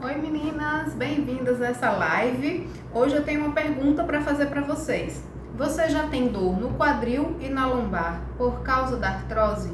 Oi meninas, bem-vindas a essa live. Hoje eu tenho uma pergunta para fazer para vocês. Você já tem dor no quadril e na lombar por causa da artrose?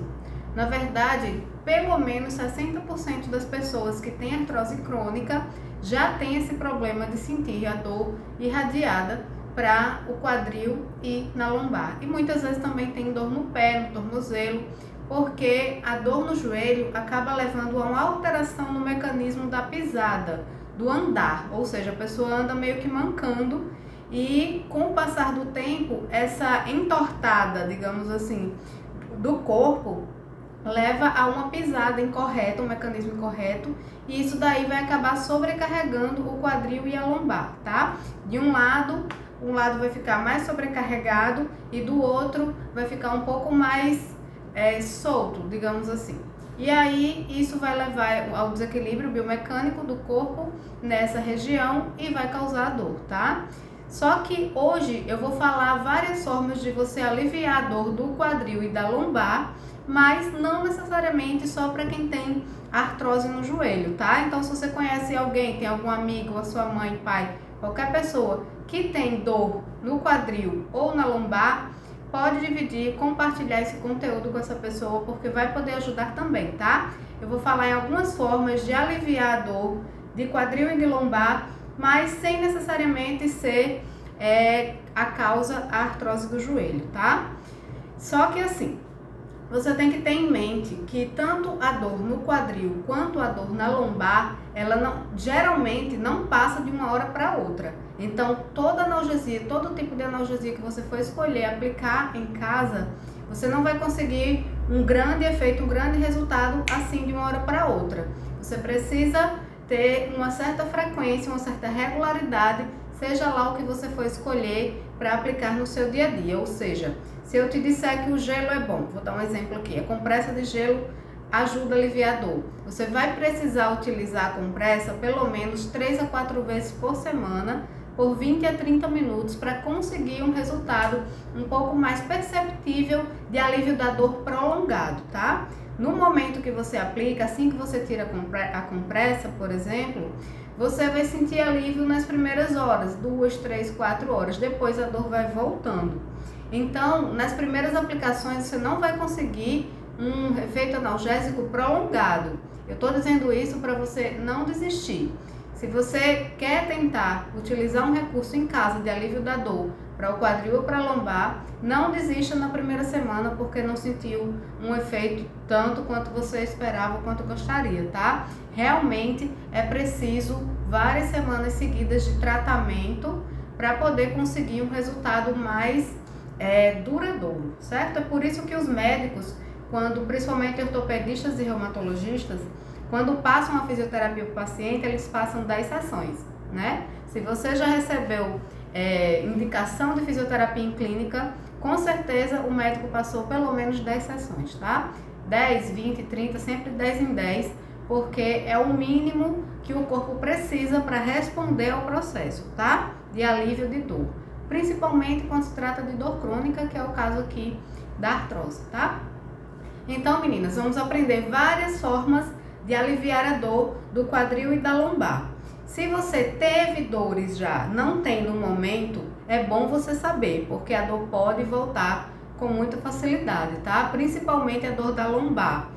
Na verdade, pelo menos 60% das pessoas que têm artrose crônica já tem esse problema de sentir a dor irradiada para o quadril e na lombar. E muitas vezes também tem dor no pé, no tornozelo, porque a dor no joelho acaba levando a uma alteração no mecanismo da pisada, do andar, ou seja, a pessoa anda meio que mancando e com o passar do tempo, essa entortada, digamos assim, do corpo leva a uma pisada incorreta, um mecanismo incorreto, e isso daí vai acabar sobrecarregando o quadril e a lombar, tá? De um lado vai ficar mais sobrecarregado e do outro vai ficar um pouco mais solto, digamos assim. E aí isso vai levar ao desequilíbrio biomecânico do corpo nessa região e vai causar dor, tá? Só que hoje eu vou falar várias formas de você aliviar a dor do quadril e da lombar, mas não necessariamente só para quem tem artrose no joelho, tá? Então se você conhece alguém, tem algum amigo, a sua mãe, pai, qualquer pessoa que tem dor no quadril ou na lombar, pode dividir, compartilhar esse conteúdo com essa pessoa, porque vai poder ajudar também, tá? Eu vou falar em algumas formas de aliviar a dor de quadril e de lombar, mas sem necessariamente ser a causa a artrose do joelho, tá? Só que assim, você tem que ter em mente que tanto a dor no quadril quanto a dor na lombar, ela geralmente não passa de uma hora para outra. Então, toda analgesia, todo tipo de analgesia que você for escolher aplicar em casa, você não vai conseguir um grande efeito, um grande resultado assim de uma hora para outra. Você precisa ter uma certa frequência, uma certa regularidade, seja lá o que você for escolher para aplicar no seu dia a dia. Ou seja, se eu te disser que o gelo é bom, vou dar um exemplo aqui, a compressa de gelo ajuda a aliviar a dor. Você vai precisar utilizar a compressa pelo menos 3 a 4 vezes por semana, por 20 a 30 minutos, para conseguir um resultado um pouco mais perceptível de alívio da dor prolongado, tá? No momento que você aplica, assim que você tira a compressa, por exemplo, você vai sentir alívio nas primeiras horas, 2, 3, 4 horas, depois a dor vai voltando. Então, nas primeiras aplicações, você não vai conseguir um efeito analgésico prolongado. Eu estou dizendo isso para você não desistir. Se você quer tentar utilizar um recurso em casa de alívio da dor para o quadril ou para a lombar, não desista na primeira semana porque não sentiu um efeito tanto quanto você esperava, quanto gostaria, tá? Realmente é preciso várias semanas seguidas de tratamento para poder conseguir um resultado mais duradouro, certo? É por isso que os médicos, principalmente ortopedistas e reumatologistas, quando passam a fisioterapia para o paciente, eles passam 10 sessões, né? Se você já recebeu indicação de fisioterapia em clínica, com certeza o médico passou pelo menos 10 sessões, tá? 10, 20, 30, sempre 10 em 10, porque é o mínimo que o corpo precisa para responder ao processo, tá? De alívio de dor. Principalmente quando se trata de dor crônica, que é o caso aqui da artrose, tá? Então, meninas, vamos aprender várias formas de aliviar a dor do quadril e da lombar. Se você teve dores já, não tem no momento, é bom você saber, porque a dor pode voltar com muita facilidade, tá? Principalmente a dor da lombar.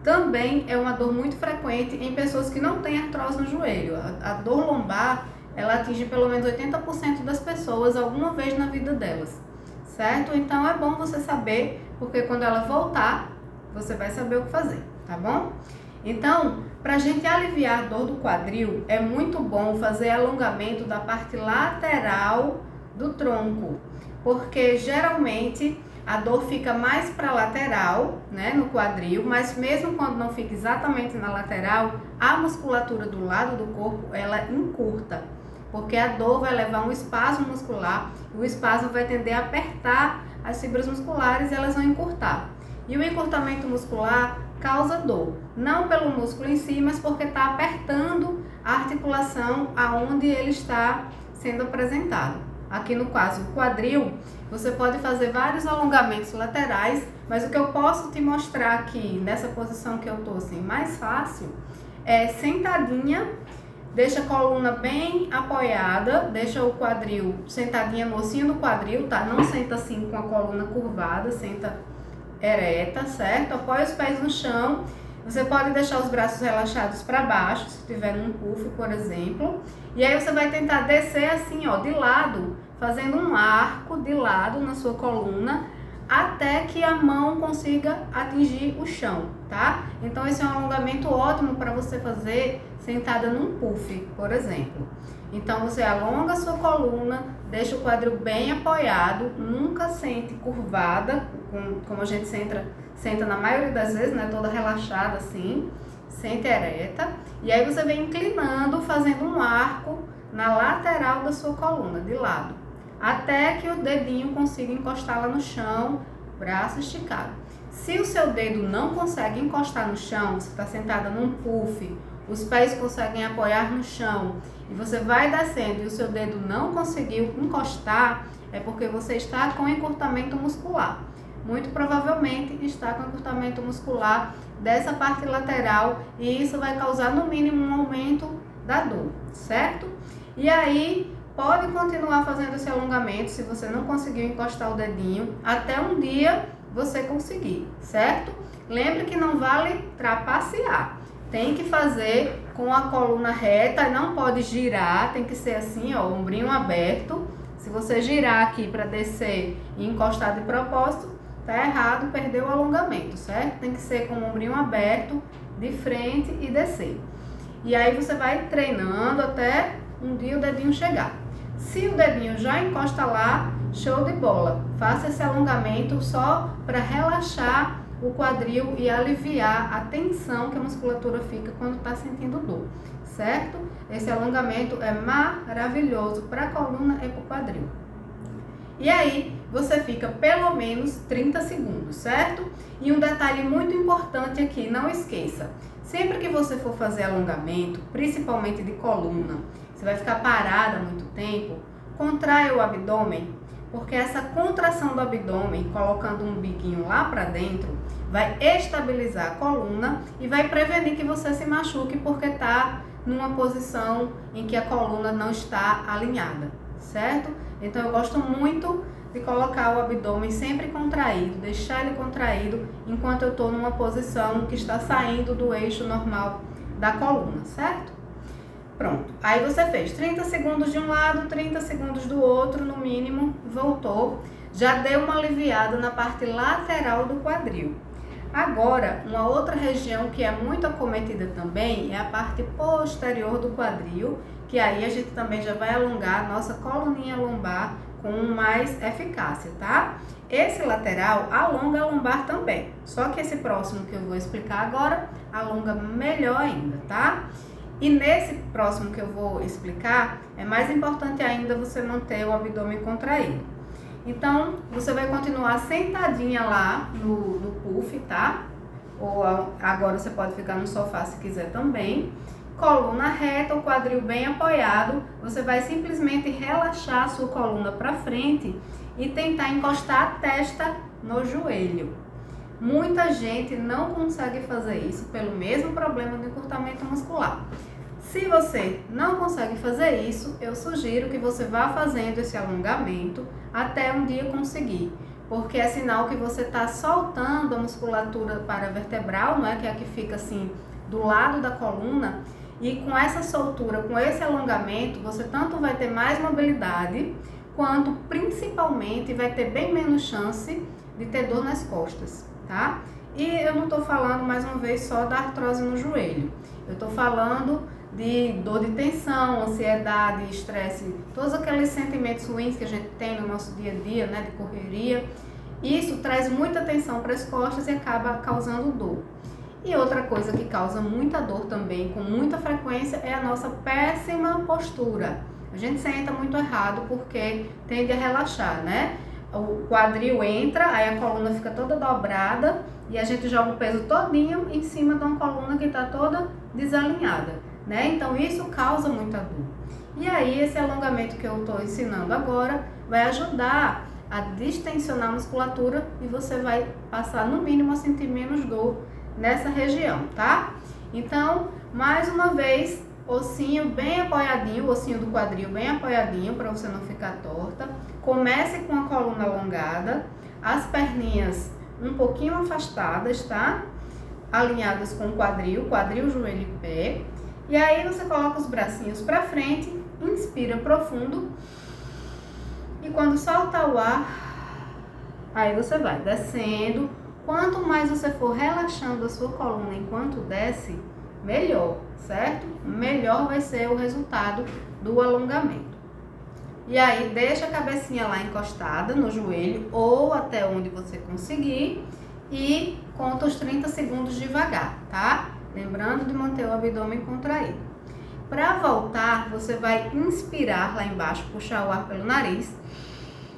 Também é uma dor muito frequente em pessoas que não têm artrose no joelho. A dor lombar, ela atinge pelo menos 80% das pessoas alguma vez na vida delas, certo? Então é bom você saber, porque quando ela voltar, você vai saber o que fazer, tá bom? Então, para a gente aliviar a dor do quadril, é muito bom fazer alongamento da parte lateral do tronco, porque geralmente a dor fica mais para a lateral, né, no quadril, mas mesmo quando não fica exatamente na lateral, a musculatura do lado do corpo, ela encurta, porque a dor vai levar um espasmo muscular, e o espasmo vai tender a apertar as fibras musculares e elas vão encurtar. E o encurtamento muscular causa dor, não pelo músculo em si, mas porque está apertando a articulação aonde ele está sendo apresentado. Aqui no caso do quadril, você pode fazer vários alongamentos laterais, mas o que eu posso te mostrar aqui, nessa posição que eu estou assim, mais fácil, é sentadinha Deixa a coluna bem apoiada, deixa o quadril sentadinha no ossinho do quadril, tá? Não senta assim com a coluna curvada, senta ereta, certo? Apoia os pés no chão. Você pode deixar os braços relaxados para baixo, se tiver num puff, por exemplo. E aí você vai tentar descer assim, ó, de lado, fazendo um arco de lado na sua coluna, até que a mão consiga atingir o chão, tá? Então esse é um alongamento ótimo para você fazer sentada num puff, por exemplo. Então você alonga a sua coluna, deixa o quadril bem apoiado, nunca sente curvada, como a gente senta na maioria das vezes, né? Toda relaxada assim, sente ereta. E aí você vem inclinando, fazendo um arco na lateral da sua coluna, de lado, até que o dedinho consiga encostar lá no chão, braço esticado. Se o seu dedo não consegue encostar no chão, você está sentada num puff, os pés conseguem apoiar no chão e você vai descendo e o seu dedo não conseguiu encostar, é porque você está com encurtamento muscular. Muito provavelmente está com encurtamento muscular dessa parte lateral e isso vai causar no mínimo um aumento da dor, certo? E aí pode continuar fazendo esse alongamento se você não conseguiu encostar o dedinho até um dia você conseguir, certo? Lembre que não vale trapacear. Tem que fazer com a coluna reta, não pode girar, tem que ser assim, ó, ombrinho aberto. Se você girar aqui para descer e encostar de propósito, tá errado, perdeu o alongamento, certo? Tem que ser com o ombrinho aberto, de frente e descer. E aí você vai treinando até um dia o dedinho chegar. Se o dedinho já encosta lá, show de bola. Faça esse alongamento só para relaxar o quadril e aliviar a tensão que a musculatura fica quando está sentindo dor, certo? Esse alongamento é maravilhoso para a coluna e para o quadril. E aí, você fica pelo menos 30 segundos, certo? E um detalhe muito importante aqui, não esqueça. Sempre que você for fazer alongamento, principalmente de coluna, você vai ficar parada muito tempo, contraia o abdômen, porque essa contração do abdômen, colocando um biguinho lá para dentro, vai estabilizar a coluna e vai prevenir que você se machuque porque está numa posição em que a coluna não está alinhada, certo? Então eu gosto muito de colocar o abdômen sempre contraído, deixar ele contraído enquanto eu estou numa posição que está saindo do eixo normal da coluna, certo? Pronto, aí você fez 30 segundos de um lado, 30 segundos do outro, no mínimo, voltou, já deu uma aliviada na parte lateral do quadril. Agora, uma outra região que é muito acometida também é a parte posterior do quadril, que aí a gente também já vai alongar a nossa coluninha lombar com mais eficácia, tá? Esse lateral alonga a lombar também, só que esse próximo que eu vou explicar agora alonga melhor ainda, tá? E nesse próximo que eu vou explicar, é mais importante ainda você manter o abdômen contraído. Então, você vai continuar sentadinha lá no puff, tá? Ou agora você pode ficar no sofá se quiser também. Coluna reta, o quadril bem apoiado. Você vai simplesmente relaxar a sua coluna para frente e tentar encostar a testa no joelho. Muita gente não consegue fazer isso pelo mesmo problema do encurtamento muscular. Se você não consegue fazer isso, eu sugiro que você vá fazendo esse alongamento até um dia conseguir, porque é sinal que você está soltando a musculatura paravertebral, não é? Que é a que fica assim do lado da coluna, e com essa soltura, com esse alongamento, você tanto vai ter mais mobilidade, quanto principalmente vai ter bem menos chance de ter dor nas costas, tá? E eu não estou falando mais uma vez só da artrose no joelho, eu estou falando de dor de tensão, ansiedade, estresse, todos aqueles sentimentos ruins que a gente tem no nosso dia a dia, né, de correria. Isso traz muita tensão para as costas e acaba causando dor. E outra coisa que causa muita dor também, com muita frequência, é a nossa péssima postura. A gente senta muito errado porque tende a relaxar, né? O quadril entra, aí a coluna fica toda dobrada e a gente joga o peso todinho em cima de uma coluna que está toda desalinhada, né? Então isso causa muita dor. E aí esse alongamento que eu estou ensinando agora vai ajudar a distensionar a musculatura e você vai passar no mínimo a sentir menos dor nessa região, tá? Então, mais uma vez, ossinho bem apoiadinho, o ossinho do quadril bem apoiadinho para você não ficar torta. Comece com a coluna alongada, as perninhas um pouquinho afastadas, tá? Alinhadas com o quadril, joelho e pé. E aí você coloca os bracinhos para frente, inspira profundo. E quando soltar o ar, aí você vai descendo. Quanto mais você for relaxando a sua coluna enquanto desce, melhor, certo? Melhor vai ser o resultado do alongamento. E aí deixa a cabecinha lá encostada no joelho ou até onde você conseguir e conta os 30 segundos devagar, tá? Lembrando de manter o abdômen contraído. Para voltar, você vai inspirar lá embaixo, puxar o ar pelo nariz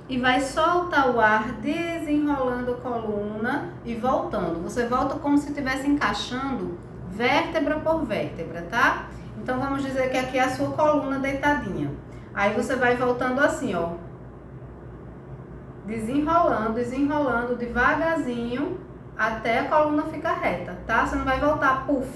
e vai soltar o ar desenrolando a coluna e voltando. Você volta como se estivesse encaixando vértebra por vértebra, tá? Então vamos dizer que aqui é a sua coluna deitadinha. Aí você vai voltando assim, ó. Desenrolando devagarzinho até a coluna ficar reta, tá? Você não vai voltar, puff,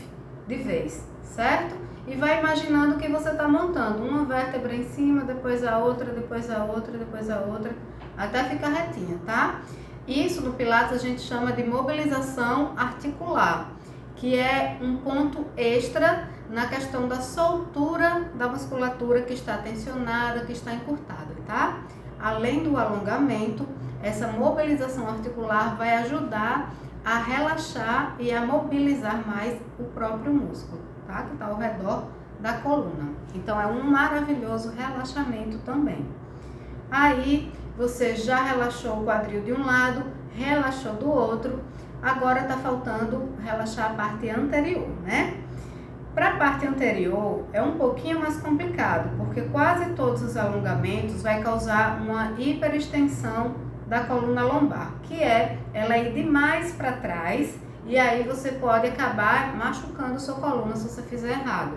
de vez, certo? E vai imaginando que você tá montando uma vértebra em cima, depois a outra, depois a outra, depois a outra, até ficar retinha, tá? Isso no Pilates a gente chama de mobilização articular, que é um ponto extra na questão da soltura da musculatura que está tensionada, que está encurtada, tá? Além do alongamento, essa mobilização articular vai ajudar a relaxar e a mobilizar mais o próprio músculo, tá? Que está ao redor da coluna. Então é um maravilhoso relaxamento também. Aí você já relaxou o quadril de um lado, relaxou do outro, agora está faltando relaxar a parte anterior, né? Para a parte anterior é um pouquinho mais complicado, porque quase todos os alongamentos vai causar uma hiperextensão da coluna lombar, que é ela ir demais para trás e aí você pode acabar machucando sua coluna se você fizer errado.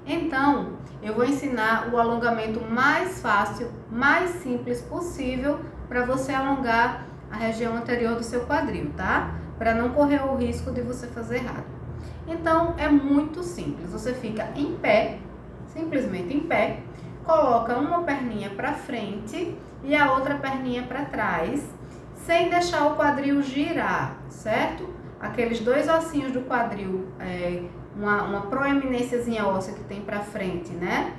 Então, eu vou ensinar o alongamento mais fácil, mais simples possível para você alongar a região anterior do seu quadril, tá? Para não correr o risco de você fazer errado. Então, é muito simples. Você fica em pé, simplesmente em pé, coloca uma perninha para frente e a outra perninha para trás, sem deixar o quadril girar, certo? Aqueles dois ossinhos do quadril, uma proeminênciazinha óssea que tem para frente, né?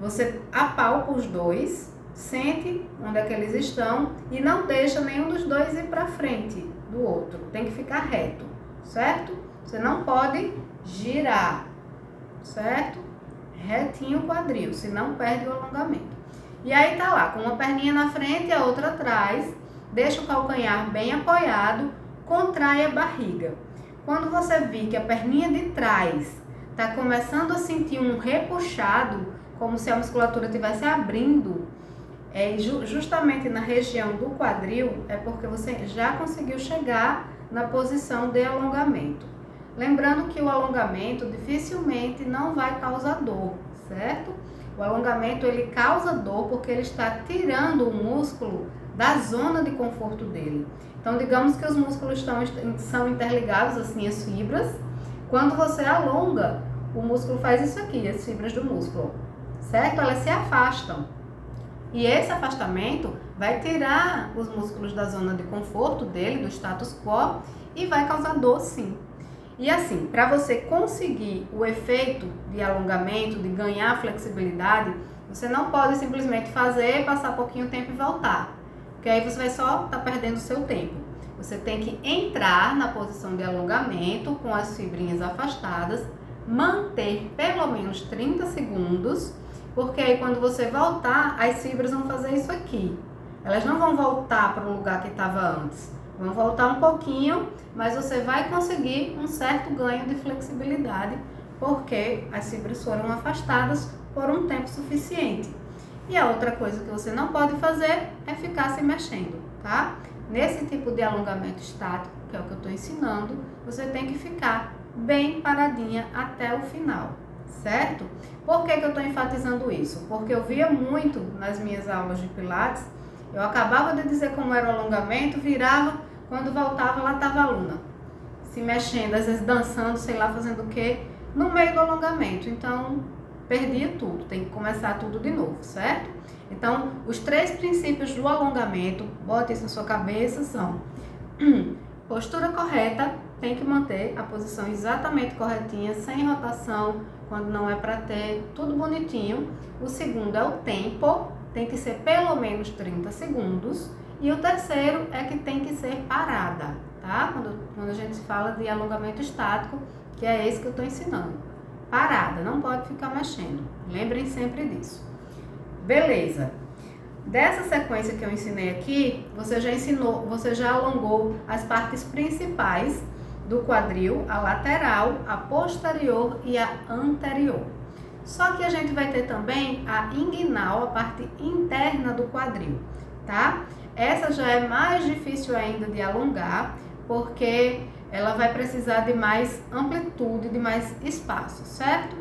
Você apalpa os dois, sente onde é que eles estão e não deixa nenhum dos dois ir para frente do outro. Tem que ficar reto, certo? Você não pode girar, certo? Retinho o quadril, senão perde o alongamento. E aí tá lá, com uma perninha na frente e a outra atrás, deixa o calcanhar bem apoiado, contrai a barriga. Quando você vir que a perninha de trás tá começando a sentir um repuxado, como se a musculatura estivesse abrindo, justamente na região do quadril, é porque você já conseguiu chegar na posição de alongamento. Lembrando que o alongamento dificilmente não vai causar dor, certo? O alongamento ele causa dor porque ele está tirando o músculo da zona de conforto dele. Então, digamos que os músculos são interligados, assim, as fibras. Quando você alonga, o músculo faz isso aqui, as fibras do músculo, certo? Elas se afastam. E esse afastamento vai tirar os músculos da zona de conforto dele, do status quo, e vai causar dor, sim. E assim, para você conseguir o efeito de alongamento, de ganhar flexibilidade, você não pode simplesmente fazer, passar pouquinho tempo e voltar. Porque aí você vai só estar perdendo o seu tempo. Você tem que entrar na posição de alongamento com as fibrinhas afastadas, manter pelo menos 30 segundos, porque aí quando você voltar, as fibras vão fazer isso aqui. Elas não vão voltar para o lugar que estava antes. Vão voltar um pouquinho, mas você vai conseguir um certo ganho de flexibilidade, porque as fibras foram afastadas por um tempo suficiente. E a outra coisa que você não pode fazer é ficar se mexendo, tá? Nesse tipo de alongamento estático, que é o que eu estou ensinando, você tem que ficar bem paradinha até o final, certo? Por que eu estou enfatizando isso? Porque eu via muito nas minhas aulas de Pilates, eu acabava de dizer como era o alongamento, virava, quando voltava lá estava a aluna se mexendo, às vezes dançando, sei lá, fazendo o quê, no meio do alongamento. Então, perdia tudo, tem que começar tudo de novo, certo? Então, os 3 princípios do alongamento, bote isso na sua cabeça, são postura correta, tem que manter a posição exatamente corretinha, sem rotação, quando não é para ter, tudo bonitinho. O segundo é o tempo, tem que ser pelo menos 30 segundos. E o terceiro é que tem que ser parada, tá? Quando a gente fala de alongamento estático, que é esse que eu estou ensinando. Parada, não pode ficar mexendo. Lembrem sempre disso. Beleza. Dessa sequência que eu ensinei aqui, você já alongou as partes principais do quadril, a lateral, a posterior e a anterior. Só que a gente vai ter também a inguinal, a parte interna do quadril, tá? Essa já é mais difícil ainda de alongar, porque ela vai precisar de mais amplitude, de mais espaço, certo?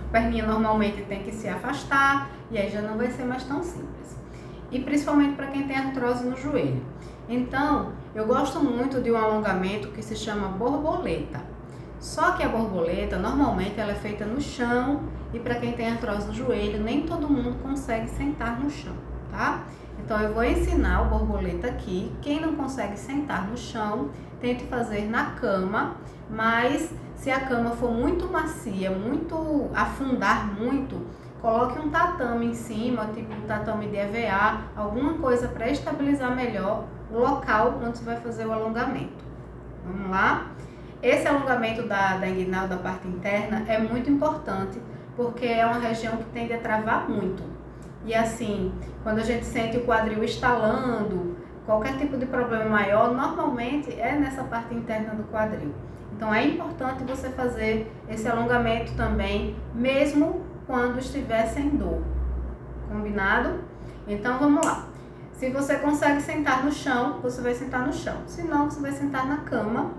A perninha normalmente tem que se afastar e aí já não vai ser mais tão simples. E principalmente para quem tem artrose no joelho. Então, eu gosto muito de um alongamento que se chama borboleta. Só que a borboleta, normalmente, ela é feita no chão e para quem tem artrose no joelho, nem todo mundo consegue sentar no chão, tá? Então, eu vou ensinar o borboleta aqui. Quem não consegue sentar no chão, tente fazer na cama, mas se a cama for muito macia, afundar muito, coloque um tatame em cima, tipo um tatame de EVA, alguma coisa para estabilizar melhor o local onde você vai fazer o alongamento. Vamos lá? Esse alongamento da inguinal, da parte interna, é muito importante, porque é uma região que tende a travar muito. E assim, quando a gente sente o quadril estalando, qualquer tipo de problema maior, normalmente é nessa parte interna do quadril. Então é importante você fazer esse alongamento também, mesmo quando estiver sem dor. Combinado? Então vamos lá. Se você consegue sentar no chão, você vai sentar no chão. Se não, você vai sentar na cama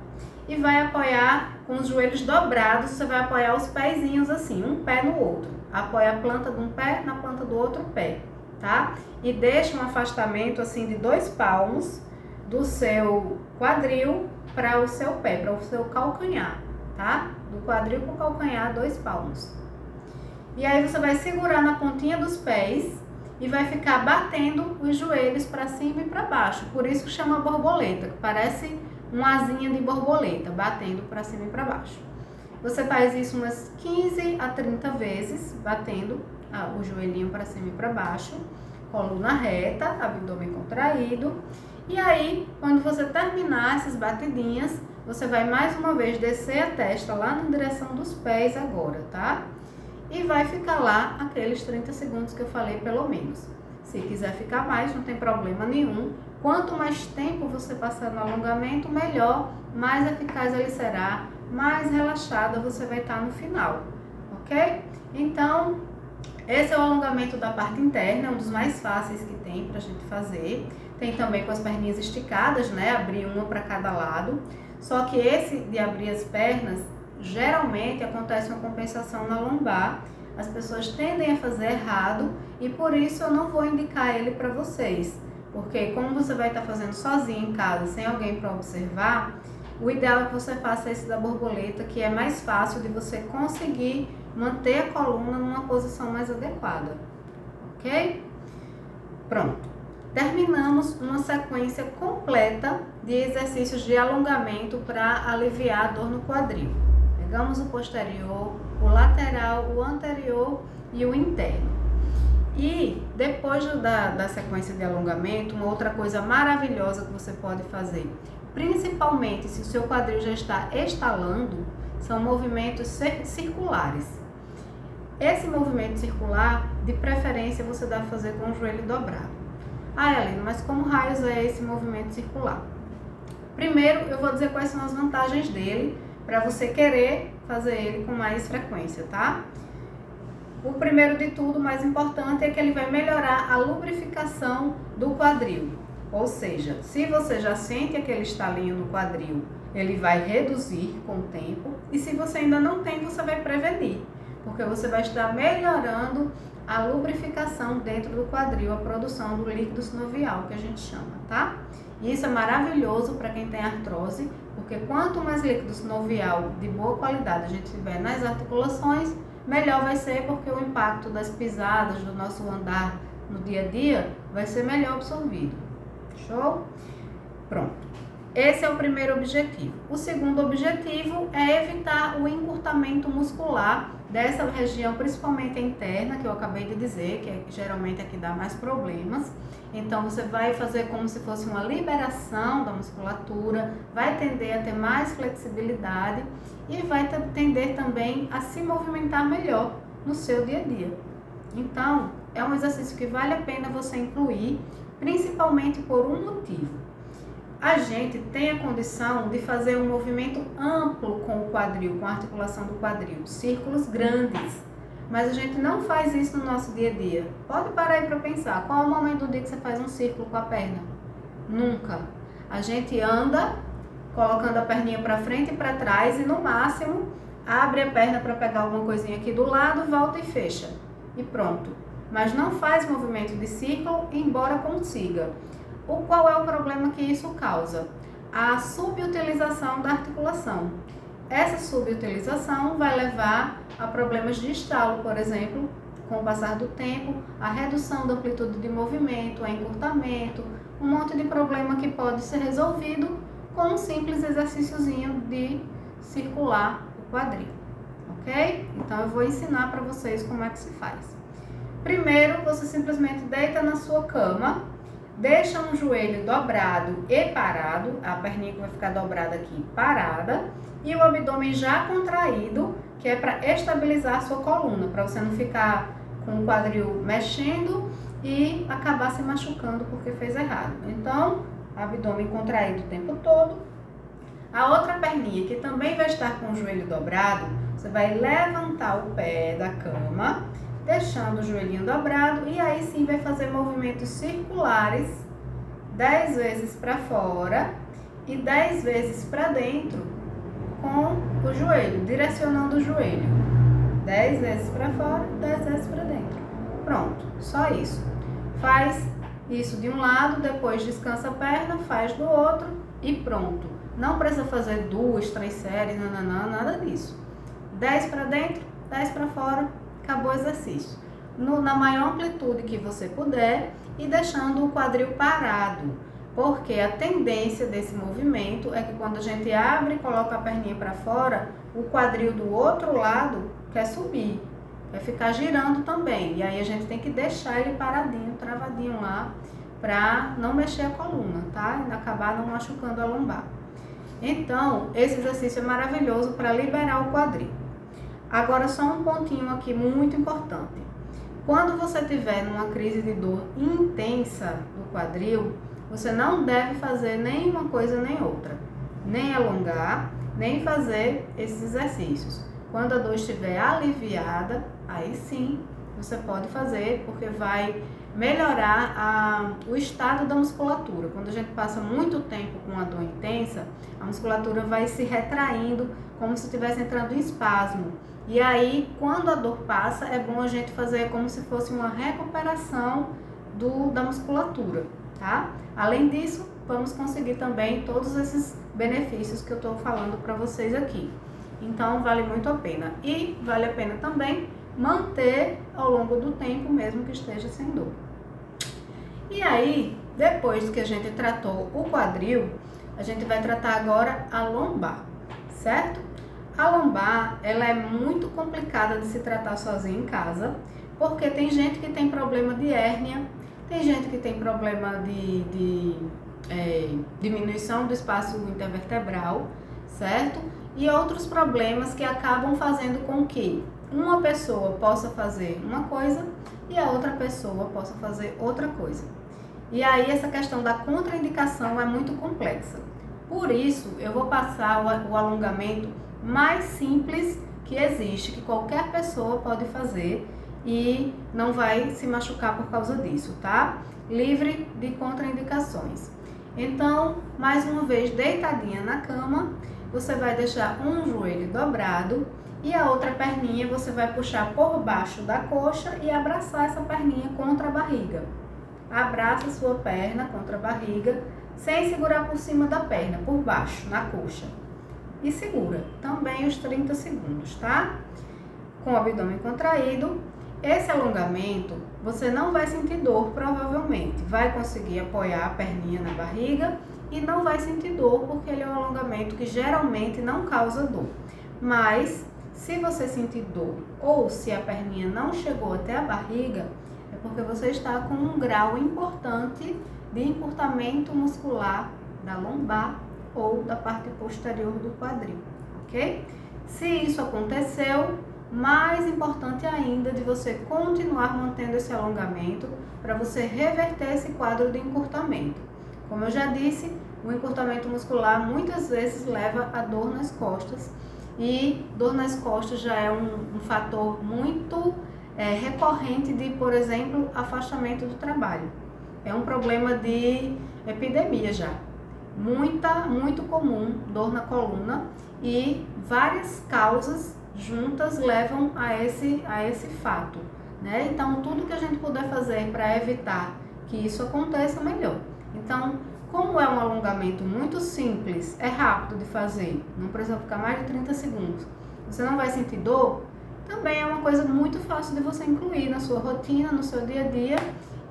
e vai apoiar com os joelhos dobrados, você vai apoiar os pezinhos assim, um pé no outro. Apoia a planta de um pé na planta do outro pé, tá? E deixa um afastamento assim de 2 palmos do seu quadril para o seu pé, para o seu calcanhar, tá? Do quadril para o calcanhar, 2 palmos. E aí você vai segurar na pontinha dos pés e vai ficar batendo os joelhos para cima e para baixo. Por isso que chama borboleta, que parece uma asinha de borboleta, batendo para cima e para baixo. Você faz isso umas 15 a 30 vezes, batendo o joelhinho para cima e para baixo, coluna reta, abdômen contraído. E aí, quando você terminar essas batidinhas, você vai mais uma vez descer a testa lá na direção dos pés agora, tá? E vai ficar lá aqueles 30 segundos que eu falei pelo menos. Se quiser ficar mais, não tem problema nenhum. Quanto mais tempo você passar no alongamento, melhor, mais eficaz ele será, mais relaxada você vai estar no final, ok? Então, esse é o alongamento da parte interna, é um dos mais fáceis que tem pra gente fazer. Tem também com as perninhas esticadas, né? Abrir uma para cada lado. Só que esse de abrir as pernas, geralmente acontece uma compensação na lombar. As pessoas tendem a fazer errado e por isso eu não vou indicar ele para vocês. Porque como você vai estar fazendo sozinho em casa, sem alguém para observar, o ideal é que você faça esse da borboleta, que é mais fácil de você conseguir manter a coluna numa posição mais adequada. Ok? Pronto. Terminamos uma sequência completa de exercícios de alongamento para aliviar a dor no quadril. Pegamos o posterior, o lateral, o anterior e o interno. E depois da sequência de alongamento, uma outra coisa maravilhosa que você pode fazer, principalmente se o seu quadril já está estalando, são movimentos circulares. Esse movimento circular, de preferência, você deve fazer com o joelho dobrado. Ah, Helena, mas como raios é esse movimento circular? Primeiro, eu vou dizer quais são as vantagens dele, para você querer fazer ele com mais frequência, tá? O primeiro de tudo, mais importante, é que ele vai melhorar a lubrificação do quadril. Ou seja, se você já sente aquele estalinho no quadril, ele vai reduzir com o tempo. E se você ainda não tem, você vai prevenir, porque você vai estar melhorando a lubrificação dentro do quadril, a produção do líquido sinovial, que a gente chama, tá? E isso é maravilhoso para quem tem artrose, porque quanto mais líquido sinovial de boa qualidade a gente tiver nas articulações, melhor vai ser, porque o impacto das pisadas do nosso andar no dia a dia vai ser melhor absorvido. Show? Pronto. Esse é o primeiro objetivo. O segundo objetivo é evitar o encurtamento muscular dessa região, principalmente interna, que eu acabei de dizer, que geralmente é que dá mais problemas. Então, você vai fazer como se fosse uma liberação da musculatura, vai tender a ter mais flexibilidade e vai tender também a se movimentar melhor no seu dia a dia. Então, é um exercício que vale a pena você incluir, principalmente por um motivo. A gente tem a condição de fazer um movimento amplo com o quadril, com a articulação do quadril, círculos grandes, mas a gente não faz isso no nosso dia a dia. Pode parar aí para pensar, qual é o momento do dia que você faz um círculo com a perna? Nunca. A gente anda colocando a perninha para frente e para trás e no máximo abre a perna para pegar alguma coisinha aqui do lado, volta e fecha e pronto. Mas não faz movimento de círculo, embora consiga. Qual é o problema que isso causa? A subutilização da articulação. Essa subutilização vai levar a problemas de estalo, por exemplo, com o passar do tempo, a redução da amplitude de movimento, a encurtamento, um monte de problema que pode ser resolvido com um simples exercíciozinho de circular o quadril, ok? Então eu vou ensinar para vocês como é que se faz. Primeiro, você simplesmente deita na sua cama, deixa um joelho dobrado e parado, a perninha que vai ficar dobrada aqui parada, e o abdômen já contraído, que é para estabilizar a sua coluna, para você não ficar com o quadril mexendo e acabar se machucando porque fez errado. Então, abdômen contraído o tempo todo. A outra perninha, que também vai estar com o joelho dobrado, você vai levantar o pé da cama, deixando o joelhinho dobrado, e aí sim vai fazer movimentos circulares 10 vezes para fora e 10 vezes para dentro com o joelho, direcionando o joelho 10 vezes para fora, 10 vezes para dentro. Pronto, só isso. Faz isso de um lado, depois descansa a perna, faz do outro e pronto. Não precisa fazer 2, 3 séries, nada disso. 10 para dentro, 10 para fora, acabou o exercício. Na maior amplitude que você puder e deixando o quadril parado, porque a tendência desse movimento é que quando a gente abre e coloca a perninha para fora, o quadril do outro lado quer subir, quer ficar girando também, e aí a gente tem que deixar ele paradinho, travadinho lá, para não mexer a coluna, tá? E acabar não machucando a lombar. Então, esse exercício é maravilhoso para liberar o quadril. Agora, só um pontinho aqui muito importante. Quando você tiver numa crise de dor intensa do quadril, você não deve fazer nem uma coisa nem outra. Nem alongar, nem fazer esses exercícios. Quando a dor estiver aliviada, aí sim você pode fazer, porque vai melhorar o estado da musculatura. Quando a gente passa muito tempo com a dor intensa, a musculatura vai se retraindo, como se estivesse entrando em espasmo. E aí, quando a dor passa, é bom a gente fazer como se fosse uma recuperação da musculatura, tá? Além disso, vamos conseguir também todos esses benefícios que eu estou falando para vocês aqui. Então, vale muito a pena. E vale a pena também manter ao longo do tempo, mesmo que esteja sem dor. E aí, depois que a gente tratou o quadril, a gente vai tratar agora a lombar, certo? A lombar, ela é muito complicada de se tratar sozinha em casa, porque tem gente que tem problema de hérnia, tem gente que tem problema de diminuição do espaço intervertebral, certo? E outros problemas que acabam fazendo com que uma pessoa possa fazer uma coisa e a outra pessoa possa fazer outra coisa. E aí essa questão da contraindicação é muito complexa. Por isso, eu vou passar o alongamento mais simples que existe, que qualquer pessoa pode fazer e não vai se machucar por causa disso, tá? Livre de contraindicações. Então, mais uma vez, deitadinha na cama, você vai deixar um joelho dobrado e a outra perninha você vai puxar por baixo da coxa e abraçar essa perninha contra a barriga. Abraça a sua perna contra a barriga, sem segurar por cima da perna, por baixo, na coxa. E segura também os 30 segundos, tá? Com o abdômen contraído. Esse alongamento, você não vai sentir dor, provavelmente. Vai conseguir apoiar a perninha na barriga e não vai sentir dor, porque ele é um alongamento que geralmente não causa dor. Mas, se você sentir dor ou se a perninha não chegou até a barriga, é porque você está com um grau importante de encurtamento muscular da lombar ou da parte posterior do quadril, ok? Se isso aconteceu, mais importante ainda de você continuar mantendo esse alongamento para você reverter esse quadro de encurtamento. Como eu já disse, o encurtamento muscular muitas vezes leva a dor nas costas, e dor nas costas já é um fator muito recorrente de, por exemplo, afastamento do trabalho. É um problema de epidemia já. Muito comum, dor na coluna, e várias causas juntas levam a esse fato, né? Então, tudo que a gente puder fazer para evitar que isso aconteça, melhor. Então, como é um alongamento muito simples, é rápido de fazer, não precisa ficar mais de 30 segundos, você não vai sentir dor, também é uma coisa muito fácil de você incluir na sua rotina, no seu dia a dia,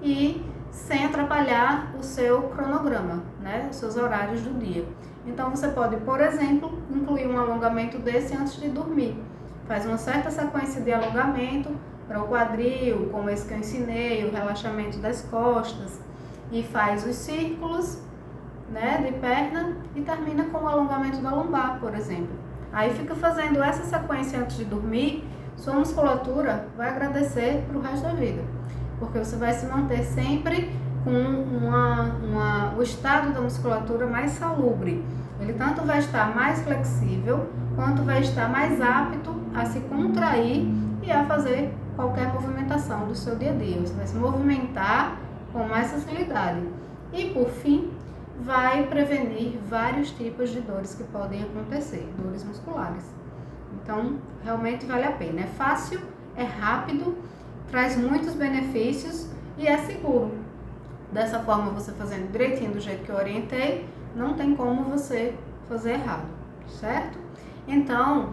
e sem atrapalhar o seu cronograma, né? Os seus horários do dia. Então, você pode, por exemplo, incluir um alongamento desse antes de dormir. Faz uma certa sequência de alongamento para o quadril, como esse que eu ensinei, o relaxamento das costas, e faz os círculos, né, de perna, e termina com o alongamento da lombar, por exemplo. Aí fica fazendo essa sequência antes de dormir, sua musculatura vai agradecer para o resto da vida, porque você vai se manter sempre com o estado da musculatura mais salubre. Ele tanto vai estar mais flexível, quanto vai estar mais apto a se contrair e a fazer qualquer movimentação do seu dia a dia. Você vai se movimentar com mais facilidade. E, por fim, vai prevenir vários tipos de dores que podem acontecer, dores musculares. Então, realmente vale a pena. É fácil, é rápido, traz muitos benefícios e é seguro. Dessa forma, você fazendo direitinho do jeito que eu orientei, não tem como você fazer errado, certo? Então,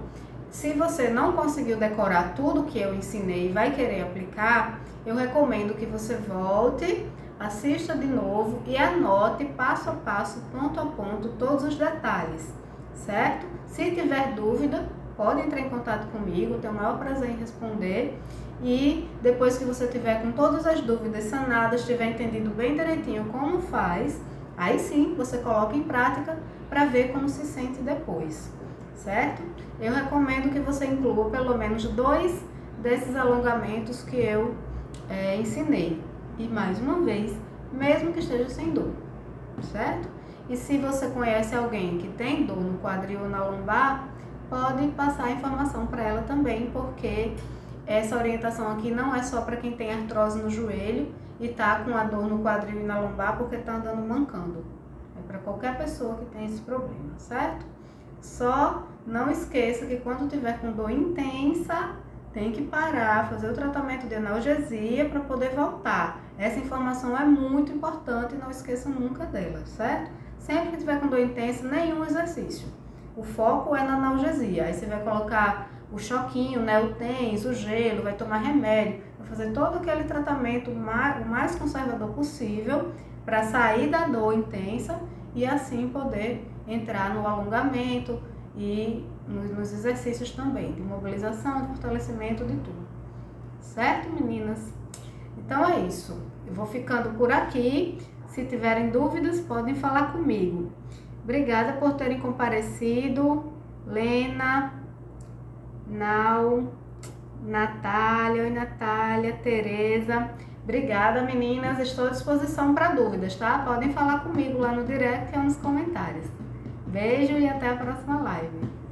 se você não conseguiu decorar tudo que eu ensinei e vai querer aplicar, eu recomendo que você volte, assista de novo e anote passo a passo, ponto a ponto, todos os detalhes, certo? Se tiver dúvida, pode entrar em contato comigo, tenho o maior prazer em responder. E depois que você tiver com todas as dúvidas sanadas, tiver entendido bem direitinho como faz, aí sim você coloca em prática para ver como se sente depois, certo? Eu recomendo que você inclua pelo menos 2 desses alongamentos que eu ensinei. E mais uma vez, mesmo que esteja sem dor, certo? E se você conhece alguém que tem dor no quadril ou na lombar, pode passar a informação para ela também, porque essa orientação aqui não é só para quem tem artrose no joelho e tá com a dor no quadril e na lombar porque tá andando mancando. É para qualquer pessoa que tem esse problema, certo? Só não esqueça que quando tiver com dor intensa, tem que parar, fazer o tratamento de analgesia para poder voltar. Essa informação é muito importante e não esqueça nunca dela, certo? Sempre que tiver com dor intensa, nenhum exercício. O foco é na analgesia. Aí você vai colocar o choquinho, né, o TENS, o gelo, vai tomar remédio, vai fazer todo aquele tratamento o mais conservador possível para sair da dor intensa e assim poder entrar no alongamento e nos exercícios também, de mobilização, de fortalecimento, de tudo. Certo, meninas? Então é isso. Eu vou ficando por aqui. Se tiverem dúvidas, podem falar comigo. Obrigada por terem comparecido. Lena, Nau, Natália, oi Natália, Tereza. Obrigada, meninas. Estou à disposição para dúvidas, tá? Podem falar comigo lá no direct ou nos comentários. Beijo e até a próxima live.